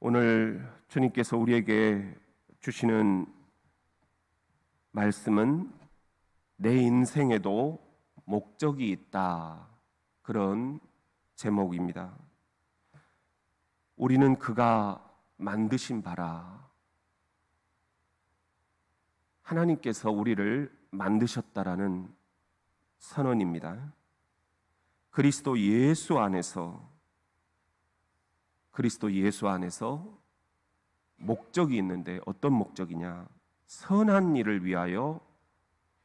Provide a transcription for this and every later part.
오늘 주님께서 우리에게 주시는 말씀은 내 인생에도 목적이 있다, 그런 제목입니다. 우리는 그가 만드신 바라. 하나님께서 우리를 만드셨다라는 선언입니다. 그리스도 예수 안에서 목적이 있는데, 어떤 목적이냐? 선한 일을 위하여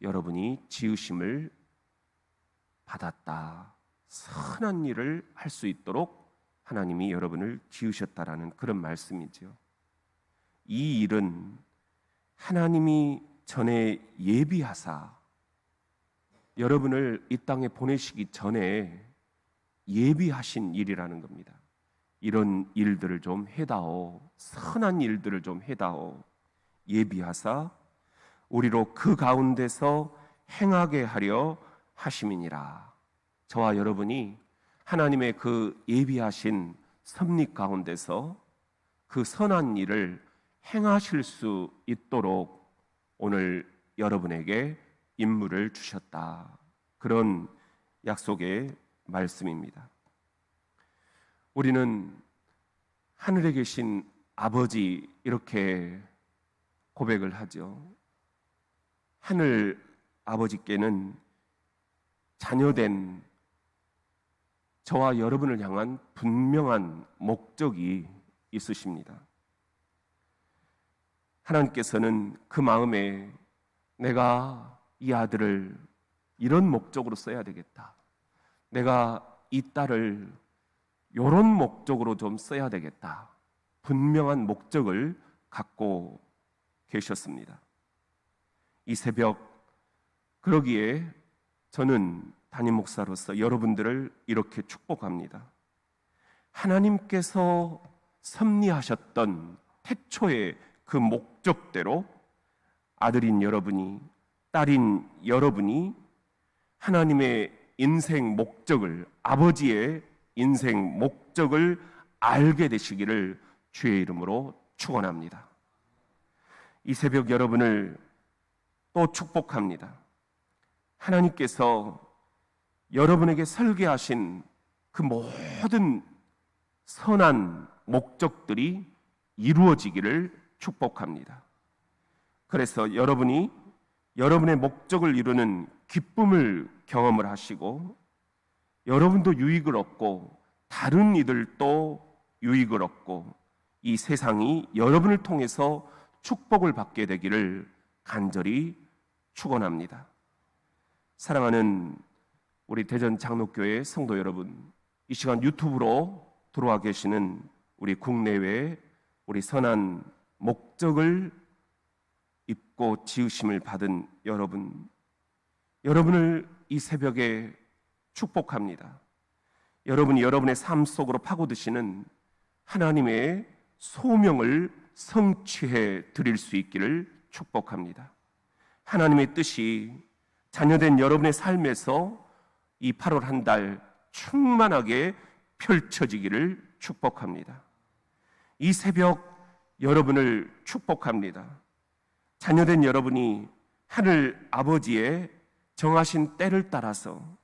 여러분이 지으심을 받았다. 선한 일을 할 수 있도록 하나님이 여러분을 지으셨다라는 그런 말씀이죠. 이 일은 하나님이 전에 예비하사 여러분을 이 땅에 보내시기 전에 예비하신 일이라는 겁니다. 이런 일들을 좀 해다오, 선한 일들을 좀 해다오, 예비하사 우리로 그 가운데서 행하게 하려 하심이니라. 저와 여러분이 하나님의 그 예비하신 섭리 가운데서 그 선한 일을 행하실 수 있도록 오늘 여러분에게 임무를 주셨다, 그런 약속의 말씀입니다. 우리는 하늘에 계신 아버지, 이렇게 고백을 하죠. 하늘 아버지께는 자녀된 저와 여러분을 향한 분명한 목적이 있으십니다. 하나님께서는 그 마음에 내가 이 아들을 이런 목적으로 써야 되겠다, 내가 이 딸을 이런 목적으로 좀 써야 되겠다, 분명한 목적을 갖고 계셨습니다. 이 새벽, 그러기에 저는 담임 목사로서 여러분들을 이렇게 축복합니다. 하나님께서 섭리하셨던 태초의 그 목적대로 아들인 여러분이, 딸인 여러분이 하나님의 인생 목적을, 아버지의 인생 목적을 알게 되시기를 주의 이름으로 축원합니다. 이 새벽 여러분을 또 축복합니다. 하나님께서 여러분에게 설계하신 그 모든 선한 목적들이 이루어지기를 축복합니다. 그래서 여러분이 여러분의 목적을 이루는 기쁨을 경험을 하시고, 여러분도 유익을 얻고 다른 이들도 유익을 얻고 이 세상이 여러분을 통해서 축복을 받게 되기를 간절히 축원합니다. 사랑하는 우리 대전 장로교회 성도 여러분, 이 시간 유튜브로 들어와 계시는 우리 국내외 우리 선한 목적을 입고 지으심을 받은 여러분을 이 새벽에 축복합니다. 여러분이 여러분의 삶 속으로 파고드시는 하나님의 소명을 성취해 드릴 수 있기를 축복합니다. 하나님의 뜻이 자녀된 여러분의 삶에서 이 8월 한 달 충만하게 펼쳐지기를 축복합니다. 이 새벽 여러분을 축복합니다. 자녀된 여러분이 하늘 아버지의 정하신 때를 따라서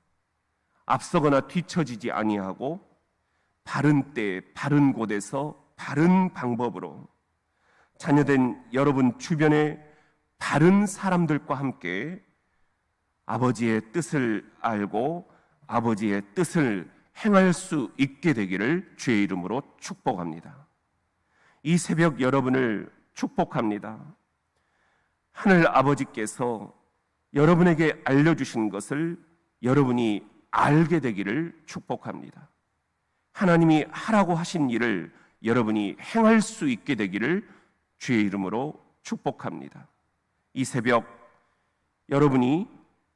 앞서거나 뒤처지지 아니하고 바른 때에 바른 곳에서 바른 방법으로 자녀된 여러분 주변의 바른 사람들과 함께 아버지의 뜻을 알고 아버지의 뜻을 행할 수 있게 되기를 주의 이름으로 축복합니다. 이 새벽 여러분을 축복합니다. 하늘 아버지께서 여러분에게 알려주신 것을 여러분이 알게 되기를 축복합니다. 하나님이 하라고 하신 일을 여러분이 행할 수 있게 되기를 주의 이름으로 축복합니다. 이 새벽 여러분이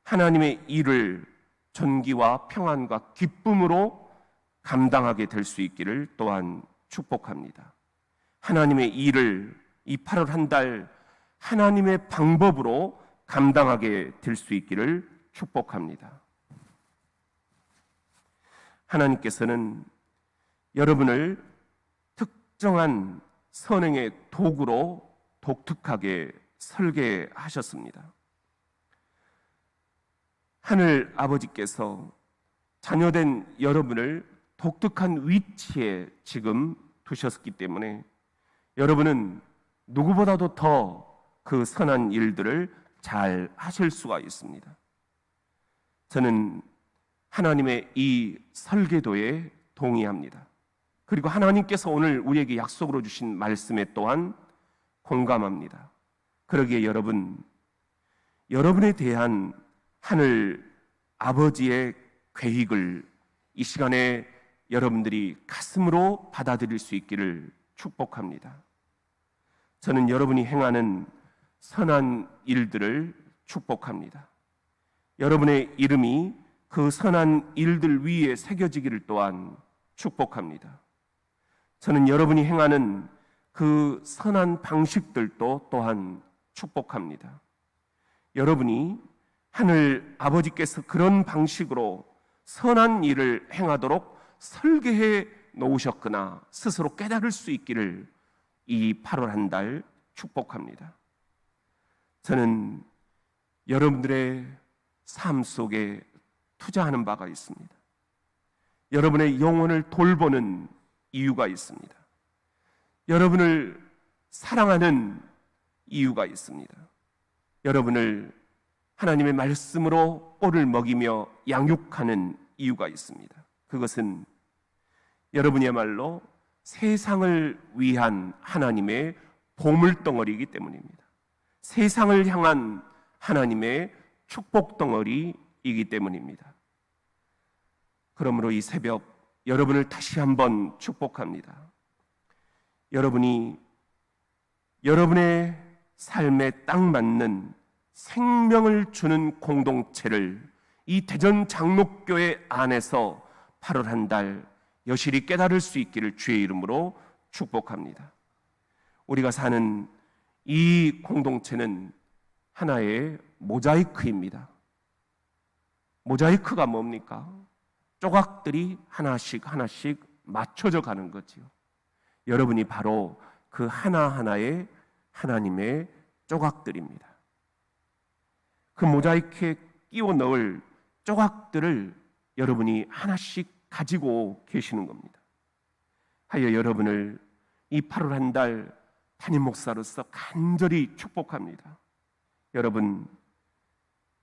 하나님의 일을 존귀와 평안과 기쁨으로 감당하게 될 수 있기를 또한 축복합니다. 하나님의 일을 이 8월 한 달 하나님의 방법으로 감당하게 될 수 있기를 축복합니다. 하나님께서는 여러분을 특정한 선행의 도구로 독특하게 설계하셨습니다. 하늘 아버지께서 자녀된 여러분을 독특한 위치에 지금 두셨기 때문에 여러분은 누구보다도 더 그 선한 일들을 잘 하실 수가 있습니다. 저는 하나님의 이 설계도에 동의합니다. 그리고 하나님께서 오늘 우리에게 약속으로 주신 말씀에 또한 공감합니다. 그러기에 여러분에 대한 하늘 아버지의 계획을 이 시간에 여러분들이 가슴으로 받아들일 수 있기를 축복합니다. 저는 여러분이 행하는 선한 일들을 축복합니다. 여러분의 이름이 그 선한 일들 위에 새겨지기를 또한 축복합니다. 저는 여러분이 행하는 그 선한 방식들도 또한 축복합니다. 여러분이 하늘 아버지께서 그런 방식으로 선한 일을 행하도록 설계해 놓으셨거나 스스로 깨달을 수 있기를 이 8월 한 달 축복합니다. 저는 여러분들의 삶 속에 투자하는 바가 있습니다. 여러분의 영혼을 돌보는 이유가 있습니다. 여러분을 사랑하는 이유가 있습니다. 여러분을 하나님의 말씀으로 꼴을 먹이며 양육하는 이유가 있습니다. 그것은 여러분이야말로 세상을 위한 하나님의 보물덩어리이기 때문입니다. 세상을 향한 하나님의 축복덩어리이기 때문입니다. 그러므로 이 새벽 여러분을 다시 한번 축복합니다. 여러분이 여러분의 삶에 딱 맞는 생명을 주는 공동체를 이 대전 장로교회 안에서 8월 한 달 여실히 깨달을 수 있기를 주의 이름으로 축복합니다. 우리가 사는 이 공동체는 하나의 모자이크입니다. 모자이크가 뭡니까? 조각들이 하나씩 맞춰져 가는 거지요. 여러분이 바로 그 하나하나의 하나님의 조각들입니다. 그 모자이크에 끼워 넣을 조각들을 여러분이 하나씩 가지고 계시는 겁니다. 하여 여러분을 이 8월 한 달 담임 목사로서 간절히 축복합니다. 여러분,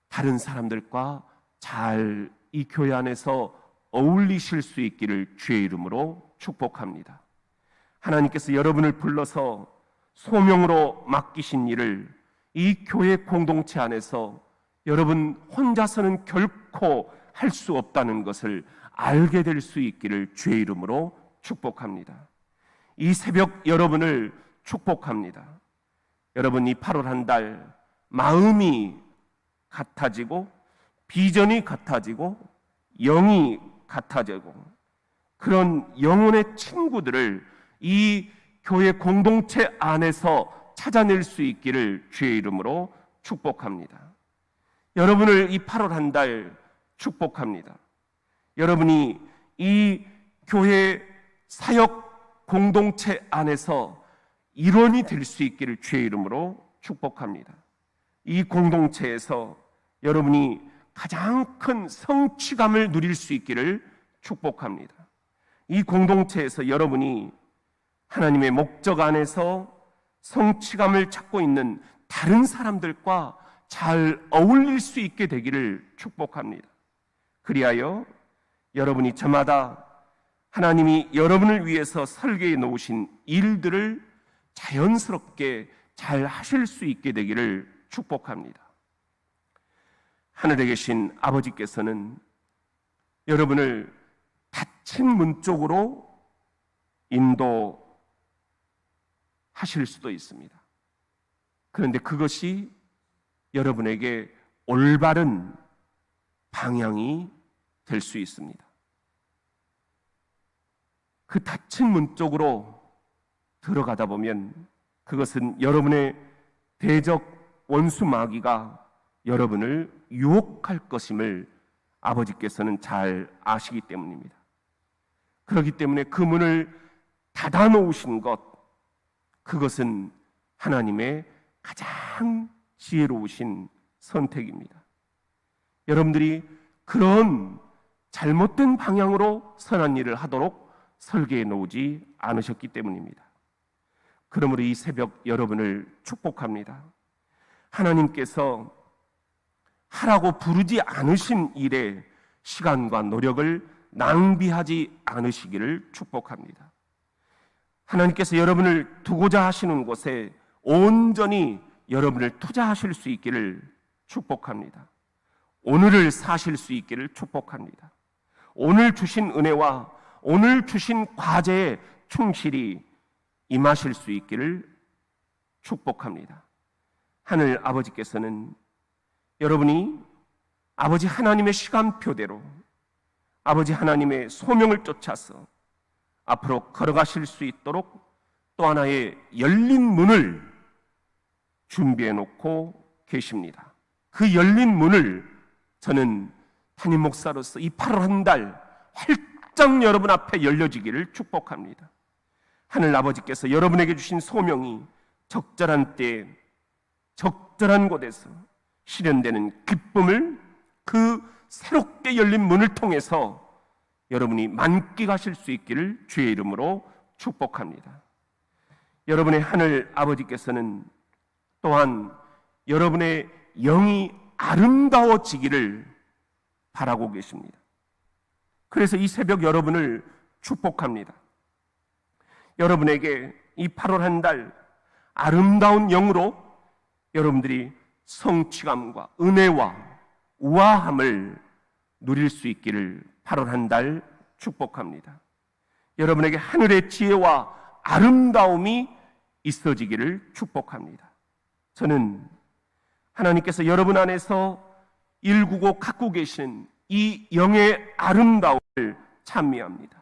다른 사람들과 잘 이 교회 안에서 어울리실 수 있기를 주의 이름으로 축복합니다. 하나님께서 여러분을 불러서 소명으로 맡기신 일을 이 교회 공동체 안에서 여러분 혼자서는 결코 할 수 없다는 것을 알게 될 수 있기를 주의 이름으로 축복합니다. 이 새벽 여러분을 축복합니다. 여러분 이 8월 한 달 마음이 같아지고 비전이 같아지고 영이 같아지고 그런 영혼의 친구들을 이 교회 공동체 안에서 찾아낼 수 있기를 주의 이름으로 축복합니다. 여러분을 이 8월 한 달 축복합니다. 여러분이 이 교회 사역 공동체 안에서 일원이 될 수 있기를 주의 이름으로 축복합니다. 이 공동체에서 여러분이 가장 큰 성취감을 누릴 수 있기를 축복합니다. 이 공동체에서 여러분이 하나님의 목적 안에서 성취감을 찾고 있는 다른 사람들과 잘 어울릴 수 있게 되기를 축복합니다. 그리하여 여러분이 저마다 하나님이 여러분을 위해서 설계해 놓으신 일들을 자연스럽게 잘 하실 수 있게 되기를 축복합니다. 하늘에 계신 아버지께서는 여러분을 닫힌 문 쪽으로 인도하실 수도 있습니다. 그런데 그것이 여러분에게 올바른 방향이 될 수 있습니다. 그 닫힌 문 쪽으로 들어가다 보면 그것은 여러분의 대적 원수 마귀가 여러분을 유혹할 것임을 아버지께서는 잘 아시기 때문입니다. 그렇기 때문에 그 문을 닫아 놓으신 것, 그것은 하나님의 가장 지혜로우신 선택입니다. 여러분들이 그런 잘못된 방향으로 선한 일을 하도록 설계해 놓지 않으셨기 때문입니다. 그러므로 이 새벽 여러분을 축복합니다. 하나님께서 하라고 부르지 않으신 일에 시간과 노력을 낭비하지 않으시기를 축복합니다. 하나님께서 여러분을 두고자 하시는 곳에 온전히 여러분을 투자하실 수 있기를 축복합니다. 오늘을 사실 수 있기를 축복합니다. 오늘 주신 은혜와 오늘 주신 과제에 충실히 임하실 수 있기를 축복합니다. 하늘 아버지께서는 여러분이 아버지 하나님의 시간표대로 아버지 하나님의 소명을 쫓아서 앞으로 걸어가실 수 있도록 또 하나의 열린 문을 준비해 놓고 계십니다. 그 열린 문을 저는 담임 목사로서 이 8월 한 달 활짝 여러분 앞에 열려지기를 축복합니다. 하늘 아버지께서 여러분에게 주신 소명이 적절한 때에 적절한 곳에서 실현되는 기쁨을 그 새롭게 열린 문을 통해서 여러분이 만끽하실 수 있기를 주의 이름으로 축복합니다. 여러분의 하늘 아버지께서는 또한 여러분의 영이 아름다워지기를 바라고 계십니다. 그래서 이 새벽 여러분을 축복합니다. 여러분에게 이 8월 한 달 아름다운 영으로 여러분들이 성취감과 은혜와 우아함을 누릴 수 있기를 8월 한 달 축복합니다. 여러분에게 하늘의 지혜와 아름다움이 있어지기를 축복합니다. 저는 하나님께서 여러분 안에서 일구고 갖고 계신 이 영의 아름다움을 찬미합니다.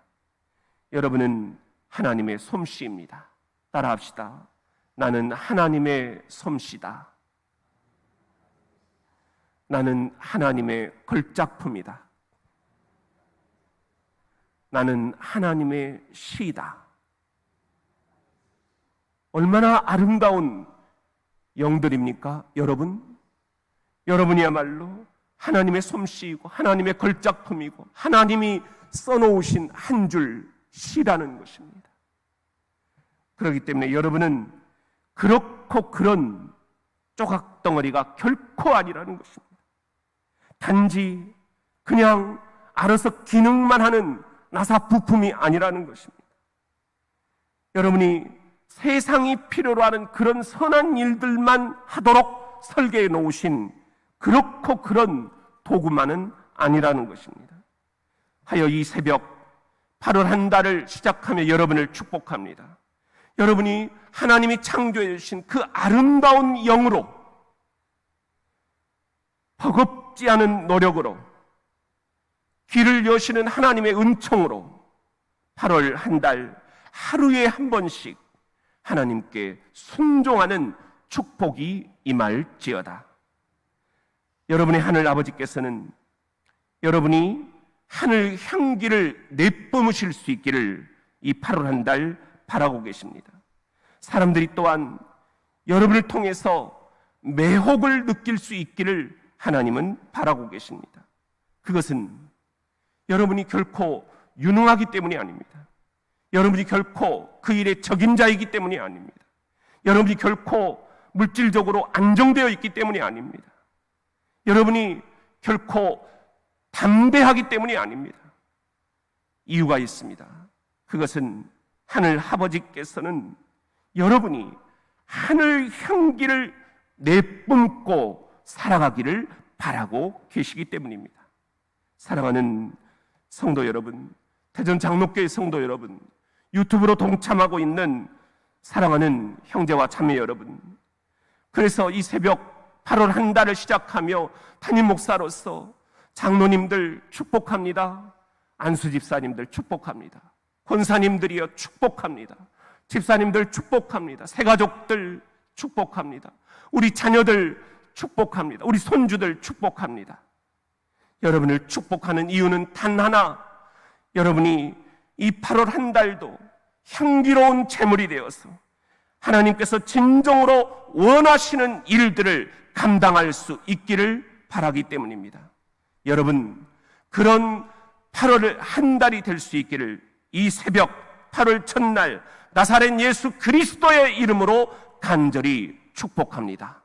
여러분은 하나님의 솜씨입니다. 따라합시다. 나는 하나님의 솜씨다. 나는 하나님의 걸작품이다. 나는 하나님의 시다. 얼마나 아름다운 영들입니까? 여러분이야말로 하나님의 솜씨이고 하나님의 걸작품이고 하나님이 써놓으신 한 줄 시라는 것입니다. 그렇기 때문에 여러분은 그렇고 그런 조각덩어리가 결코 아니라는 것입니다. 단지 그냥 알아서 기능만 하는 나사 부품이 아니라는 것입니다. 여러분이 세상이 필요로 하는 그런 선한 일들만 하도록 설계해 놓으신 그렇고 그런 도구만은 아니라는 것입니다. 하여 이 새벽 8월 한 달을 시작하며 여러분을 축복합니다. 여러분이 하나님이 창조해 주신 그 아름다운 영으로 버겁지 않은 노력으로 길을 여시는 하나님의 은총으로 8월 한 달 하루에 한 번씩 하나님께 순종하는 축복이 임할지어다. 여러분의 하늘 아버지께서는 여러분이 하늘 향기를 내뿜으실 수 있기를 이 8월 한 달 바라고 계십니다. 사람들이 또한 여러분을 통해서 매혹을 느낄 수 있기를 하나님은 바라고 계십니다. 그것은 여러분이 결코 유능하기 때문이 아닙니다. 여러분이 결코 그 일의 적임자이기 때문이 아닙니다. 여러분이 결코 물질적으로 안정되어 있기 때문이 아닙니다. 여러분이 결코 담대하기 때문이 아닙니다. 이유가 있습니다. 그것은 하늘 아버지께서는 여러분이 하늘 향기를 내뿜고 살아가기를 바라고 계시기 때문입니다. 사랑하는 성도 여러분, 대전 장로교회 성도 여러분, 유튜브로 동참하고 있는 사랑하는 형제와 자매 여러분, 그래서 이 새벽 8월 한 달을 시작하며 담임 목사로서 장로님들 축복합니다. 안수 집사님들 축복합니다. 권사님들이여 축복합니다. 집사님들 축복합니다. 새가족들 축복합니다. 우리 자녀들 축복합니다. 우리 손주들 축복합니다. 여러분을 축복하는 이유는 단 하나, 여러분이 이 8월 한 달도 향기로운 제물이 되어서 하나님께서 진정으로 원하시는 일들을 감당할 수 있기를 바라기 때문입니다. 여러분, 그런 8월 한 달이 될 수 있기를 이 새벽 8월 첫날 나사렛 예수 그리스도의 이름으로 간절히 축복합니다.